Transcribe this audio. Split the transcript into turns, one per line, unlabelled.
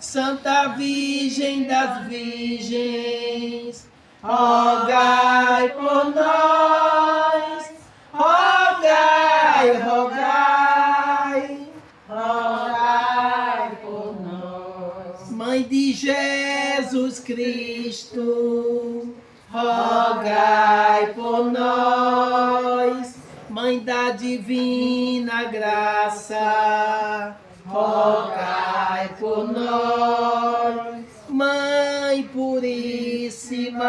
Santa Virgem das Virgens, rogai por nós, rogai, rogai, rogai por nós. Mãe de Jesus Cristo, rogai por nós. Mãe da divina graça, rogai por nós. Mãe puríssima,